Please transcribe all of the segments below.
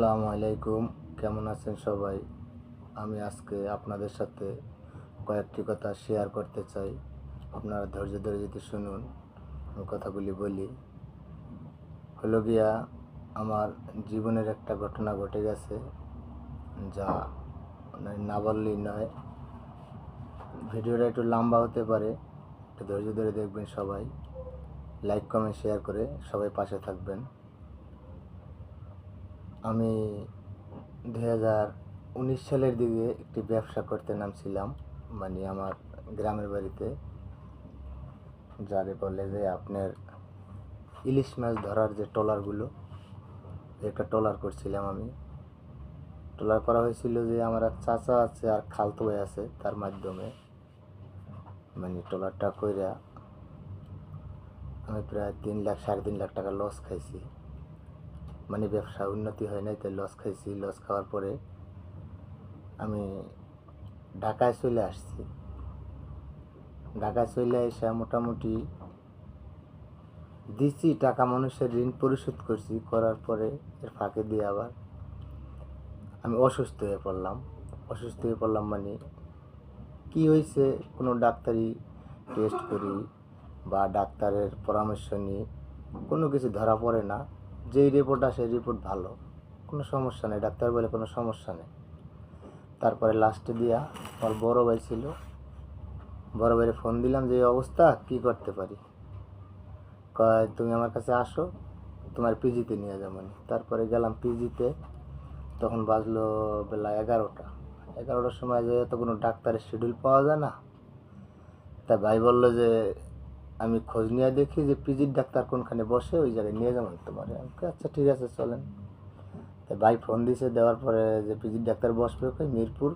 আসসালামু আলাইকুম, কেমন আছেন সবাই? আমি আজকে আপনাদের সাথে কয়েকটি কথা শেয়ার করতে চাই। আপনারা ধৈর্য ধরে যদি শুনুন, আমি কথাগুলি বলি। হলো গিয়া আমার জীবনের একটা ঘটনা ঘটে গেছে, যা না বললেই নয়। ভিডিওটা একটু লম্বা হতে পারে, একটু ধৈর্য ধরে দেখবেন সবাই। লাইক কমেন্ট শেয়ার করে সবাই পাশে থাকবেন। আমি 2019 সালের দিকে একটি ব্যবসা করতে নামছিলাম, মানে আমার গ্রামের বাড়িতে, যারে বলে যে আপনার ইলিশ মাছ ধরার যে ট্রলারগুলো, একটা ট্রলার করছিলাম আমি। ট্রলার করা হয়েছিল যে আমার এক চাচা আছে আর খালতো ভাই আছে, তার মাধ্যমে মানে ট্রলারটা কইরা আমি প্রায় 3 লাখ 3.5 লাখ টাকা লস খাইছি। মানে ব্যবসা উন্নতি হয় নাই, তাই লস খাইছি। লস খাওয়ার পরে আমি ঢাকায় চলে আসছি। ঢাকায় চলে এসে মোটামুটি দিছি টাকা, মানুষের ঋণ পরিশোধ করছি। করার পরে এর ফাঁকে দিয়ে আবার আমি অসুস্থ হয়ে পড়লাম। অসুস্থ হয়ে পড়লাম মানে কি হয়েছে, কোনো ডাক্তারি টেস্ট করি বা ডাক্তারের পরামর্শ নিই, কোনো কিছু ধরা পড়ে না। যেই রিপোর্ট আসে রিপোর্ট ভালো, কোনো সমস্যা নেই, ডাক্তার বলে কোনো সমস্যা নেই। তারপরে লাস্টে দিয়া আমার বড় ভাই ছিল, বড় ভাইয়ের ফোন দিলাম যে এই অবস্থা, কি করতে পারি। কয় তুমি আমার কাছে আসো, তোমার পিজিতে নিয়ে যাবো। তারপরে গেলাম পিজিতে। তখন বাজলো বেলা 11টা। 11টার সময় যে তো কোনো ডাক্তারের শিডিউল পাওয়া যায় না। তা ভাই বললো যে আমি খোঁজ নিয়ে দেখি যে পিজির ডাক্তার কোনখানে বসে, ওই জায়গায় নিয়ে যাবেন তোমার। আচ্ছা ঠিক আছে চলেন। তা ভাই ফোন দিছে, দেওয়ার পরে যে পিজির ডাক্তার বসবে ওই মিরপুর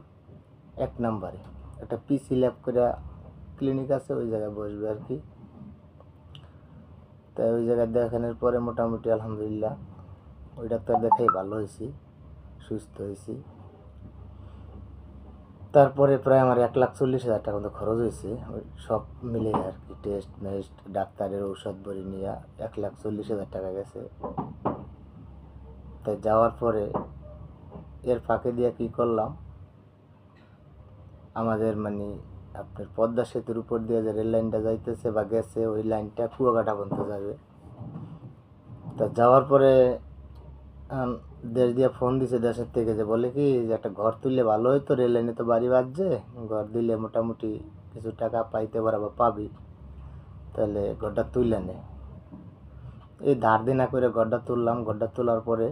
1 নম্বরে একটা পিসি ল্যাব করে ক্লিনিক আছে, ওই জায়গায় বসবে আর কি। তাই ওই জায়গায় দেখানোর পরে মোটামুটি আলহামদুলিল্লাহ ওই ডাক্তার দেখাই ভালো হয়েছি, সুস্থ হয়েছি। তারপরে প্রায় আমার 1,40,000 টাকা মতো খরচ হয়েছে, ওই সব মিলে আর কি। টেস্ট মেস্ট, ডাক্তারের ঔষধ বড়ি নিয়ে 1,40,000 টাকা গেছে। তাই যাওয়ার পরে এর ফাঁকে দিয়ে কী করলাম, আমাদের মানে আপনার পদ্মা সেতুর উপর দিয়ে যে রেল লাইনটা যাইতেছে বা গেছে, ওই লাইনটা কুয়াকাটা পর্যন্ত যাবে। তা যাওয়ার পরে দেশ দিয়ে ফোন দিছে, দেশের থেকে, যে বলে কি যে একটা ঘর তুললে ভালো হতো, রেল লাইনে তো বাড়ি বাজছে, ঘর দিলে মোটামুটি কিছু টাকা পাইতে পারা বা পাবি, তাহলে ঘরটা তুলে নে। এই ধার দেনা করে ঘরটা তুললাম। ঘরটা তোলার পরে